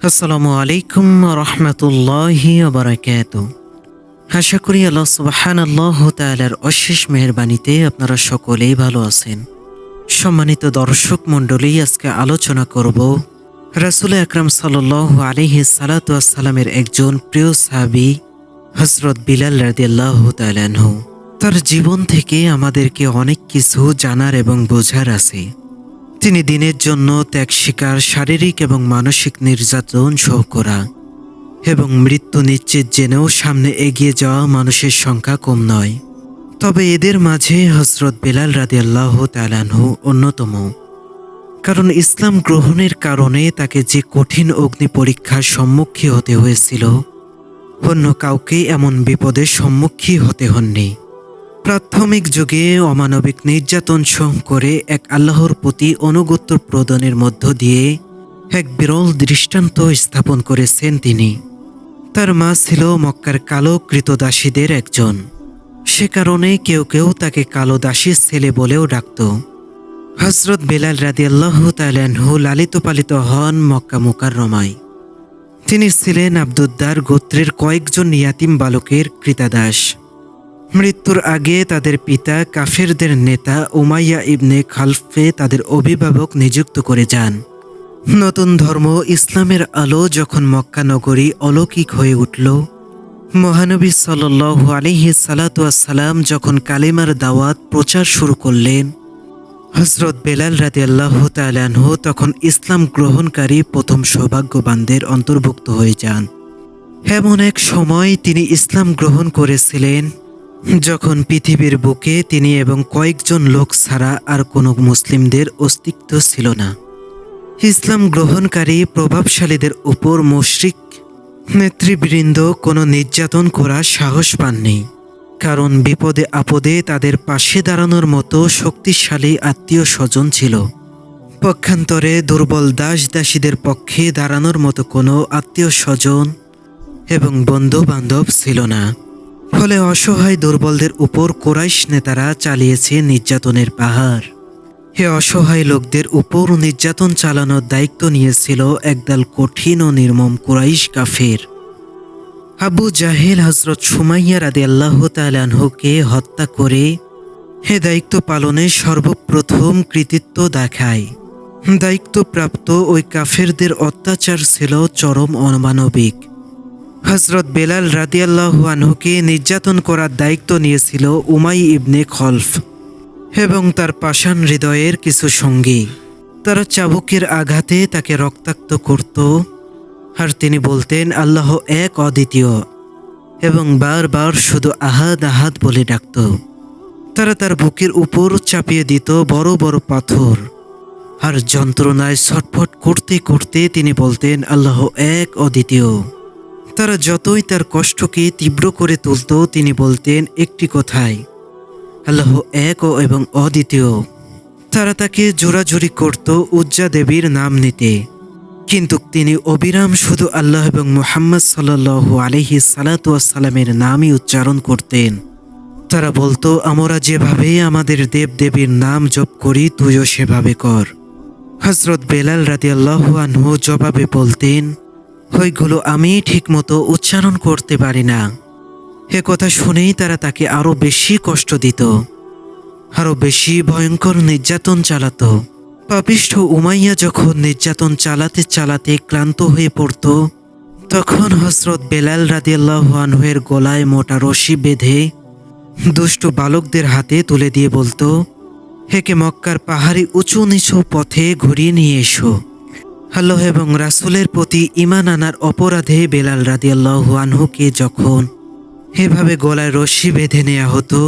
আসসালামু আলাইকুম রহমতুল্লাহি বারাকাতু। আশা করি আল্লাহ সুবহানাল্লাহু তাআলার অশেষ মেহেরবানিতে আপনারা সকলেই ভালো আছেন। সম্মানিত দর্শক মণ্ডলী, আজকে আলোচনা করব রাসূল আকরাম সাল্লাল্লাহু আলাইহি সাল্লাতু ওয়াসসালামের একজন প্রিয় সাহাবী হযরত বিলাল রাদিয়াল্লাহু তাআলা আনহু। তার জীবন থেকে আমাদেরকে অনেক কিছু জানার এবং বোঝার আছে। তিনি দিনের জন্য ত্যাগ স্বীকার, শারীরিক এবং মানসিক নির্যাতন সহ করা এবং মৃত্যু নিশ্চিত জেনেও সামনে এগিয়ে যাওয়া মানুষের সংখ্যা কম নয়। তবে এদের মাঝে হযরত বিলাল রাদিয়াল্লাহু তাআলা আনহু অন্যতম। কারণ ইসলাম গ্রহণের কারণে তাকে যে কঠিন অগ্নি পরীক্ষার সম্মুখীন হতে হয়েছিল, অন্য কাউকে এমন বিপদের সম্মুখীন হতে হননি। প্রাথমিক যুগে অমানবিক নির্যাতন সহ্য করে এক আল্লাহর প্রতি অনুগত্য প্রদানের মধ্য দিয়ে এক বিরল দৃষ্টান্ত স্থাপন করেছেন তিনি। তার মা ছিল মক্কার কালো কৃতদাসীদের একজন। সে কারণে কেউ কেউ তাকে কালো দাসীর ছেলে বলেও ডাকত। হযরত বিলাল রাদিয়াল্লাহু তাআলা আনহু লালিত পালিত হন মক্কা মুকাররমায়। তিনি ছিলেন আব্দুদ্দার গোত্রের কয়েকজন ইয়াতিম বালকের কৃতদাস। মৃত্যুর আগে তাদের পিতা কাফেরদের নেতা উমাইয়া ইবনে খালফে তাদের অভিভাবক নিযুক্ত করে যান। নতুন ধর্ম ইসলামের আলো যখন মক্কা নগরী অলৌকিক হয়ে উঠল, মহানবী সাল্লাল্লাহু আলাইহি সাল্লাতু ওয়াসসালাম যখন কালিমার দাওয়াত প্রচার শুরু করলেন, হযরত বিলাল রাদিয়াল্লাহু তাআলা আনহু তখন ইসলাম গ্রহণকারী প্রথম সৌভাগ্যবানদের অন্তর্ভুক্ত হয়ে যান। এমন এক সময় তিনি ইসলাম গ্রহণ করেছিলেন যখন পৃথিবীর বুকে তিনি এবং কয়েকজন লোক ছাড়া আর কোনো মুসলিমদের অস্তিত্ব ছিল না। ইসলাম গ্রহণকারী প্রভাবশালীদের উপর মুশরিক নেতৃবৃন্দ কোনো নির্যাতন করার সাহস পাননি। কারণ বিপদে আপদে তাদের পাশে দাঁড়ানোর মতো শক্তিশালী আত্মীয় স্বজন ছিল। পক্ষান্তরে দুর্বল দাস দাসীদের পক্ষে দাঁড়ানোর মতো কোনো আত্মীয় স্বজন এবং বন্ধু বান্ধব ছিল না। ফলে অসহায় দুর্বলদের উপর কুরাইশ নেতারা চালিয়েছে নির্যাতনের পাহাড়। এ অসহায় লোকদের উপর নির্যাতন চালানোর দায়িত্ব নিয়েছিল একদল কঠিন ও নির্মম কুরাইশ কাফের। আবু জাহেল হযরত সুমাইয়া রাদিয়াল্লাহু তাআলা আনহুকে হত্যা করে এ দায়িত্ব পালনে সর্বপ্রথম কৃতিত্ব দেখায়। দায়িত্বপ্রাপ্ত ওই কাফেরদের অত্যাচার ছিল চরম অমানবিক। হযরত বিলাল রাদিয়াল্লাহু আনহুকে নির্যাতন করার দায়িত্ব নিয়েছিল উমাই ইবনে খলফ এবং তার পাষাণ হৃদয়ের কিছু সঙ্গী। তারা চাবুকের আঘাতে তাকে রক্তাক্ত করত, আর তিনি বলতেন আল্লাহ এক, অদ্বিতীয়, এবং বারবার শুধু আহাদ আহাদ বলে ডাকত। তারা তার বুকের উপর চাপিয়ে দিত বড় বড় পাথর, আর যন্ত্রণায় ছটফট করতে করতে তিনি বলতেন আল্লাহ এক, অদ্বিতীয়। তারা যতই তার কষ্টকে তীব্র করে তুলত, তিনি বলতেন একটি কথাই, আল্লাহ এক এবং অদ্বিতীয়। তারা তাকে জোরাজুরি করত উজ্জা দেবীর নাম নিতে, কিন্তু তিনি অবিরাম শুধু আল্লাহ এবং মুহাম্মদ সাল্লাল্লাহু আলাইহি সাল্লাতু ওয়াসসালামের নামই উচ্চারণ করতেন। তারা বলতো, আমরা যেভাবে আমাদের দেব দেবীর নাম জপ করি তুইও সেভাবে কর। হযরত বিলাল রাদিয়াল্লাহু আনহু জবাবে বলতেন, ওইগুলো আমি ঠিকমতো উচ্চারণ করতে পারি না। এ কথা শুনেই তারা তাকে আরো বেশি কষ্ট দিত, আরো বেশি ভয়ঙ্কর নির্যাতন চালাত। পাপিষ্ঠ উমাইয়া যখন নির্যাতন চালাতে চালাতে ক্লান্ত হয়ে পড়ত, তখন হযরত বিলাল রাদিয়াল্লাহু আনহুর গলায় মোটা রশি বেঁধে দুষ্ট বালকদের হাতে তুলে দিয়ে বলতো, হেকে মক্কার পাহাড়ি উঁচু নিচু পথে ঘুরিয়ে নিয়ে এসো। আল্লাহ এবং রাসূলের প্রতি ঈমান আনার অপরাধে বিলাল রাদিয়াল্লাহু আনহুকে যখন এভাবে গলায় রশি বেঁধে নেওয়া হতো,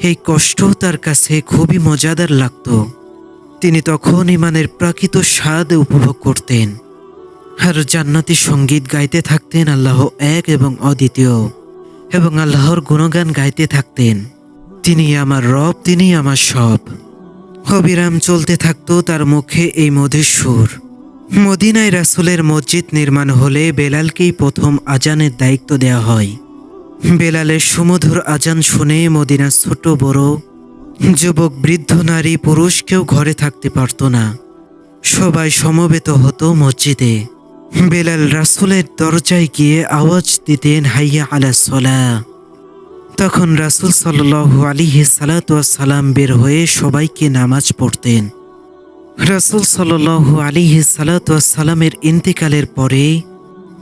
এই কষ্ট তার কাছে খুবই মজাদার লাগত। তিনি তখন ঈমানের প্রকৃত স্বাদ উপভোগ করতেন, আর জান্নাতি সঙ্গীত গাইতে থাকতেন আল্লাহ এক এবং অদ্বিতীয়, এবং আল্লাহর গুণগান গাইতে থাকতেন, তিনি আমার রব, তিনি আমার সব। অবিরাম চলতে থাকতো তার মুখে এই মধুর সুর। মদিনায় রাসূলের মসজিদ নির্মাণ হলে বেলালকেই প্রথম আজানের দায়িত্ব দেওয়া হয়। বেলালের সুমধুর আজান শুনে মদিনার ছোট বড়, যুবক বৃদ্ধ নারী পুরুষ কেউ ঘরে থাকতে পারত না। সবাই সমবেত হতো মসজিদে। বেলাল রাসূলের দরজায় গিয়ে আওয়াজ দিতেন, হাইয়া আলা সলাহ। তখন রাসূল সাল্লাল্লাহু আলাইহি সাল্লাতু ওয়াসসালাম বের হয়ে সবাইকে নামাজ পড়তেন। রাসূল সাল্লাল্লাহু আলাইহি সাল্লাতু ওয়াসসালামের ইন্তেকালের পরে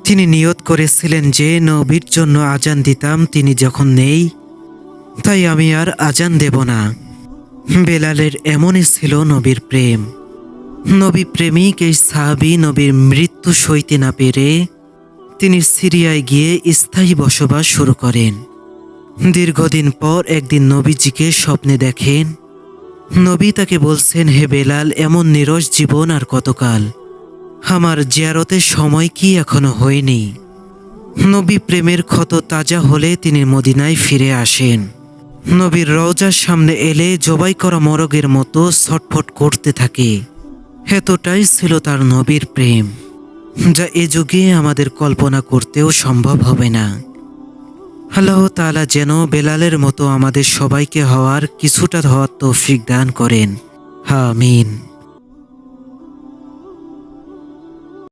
তিনি নিয়ত করেছিলেন যে নবীর জন্য আজান দিতাম তিনি যখন নেই, তাই আমি আর আজান দেব না। বেলালের এমনই ছিল নবীর প্রেম। নবী প্রেমিক এই সাহাবী নবীর মৃত্যু সইতে না পেরে তিনি সিরিয়ায় গিয়ে স্থায়ী বসবাস শুরু করেন। দীর্ঘদিন পর একদিন নবীজিকে স্বপ্নে দেখেন। নবী তাকে বলছেন, হে বেলাল, এমন নিরস জীবন আর কতকাল? আমার জিয়ারতের সময় কি এখনো হয়নি? নবী প্রেমের ক্ষত তাজা হলে তিনি মদিনায় ফিরে আসেন। নবীর রওজার সামনে এলে জবাই করা মরগের মতো ছটফট করতে থাকে। এতটাই ছিল তার নবীর প্রেম, যা এ যুগে আমাদের কল্পনা করতেও সম্ভব হবে না। আল্লাহ তাআলা যেন বেলালের মতো আমাদের সবাইকে হওয়ার কিছুটা হওয়ার তৌফিক দান করেন। আমিন।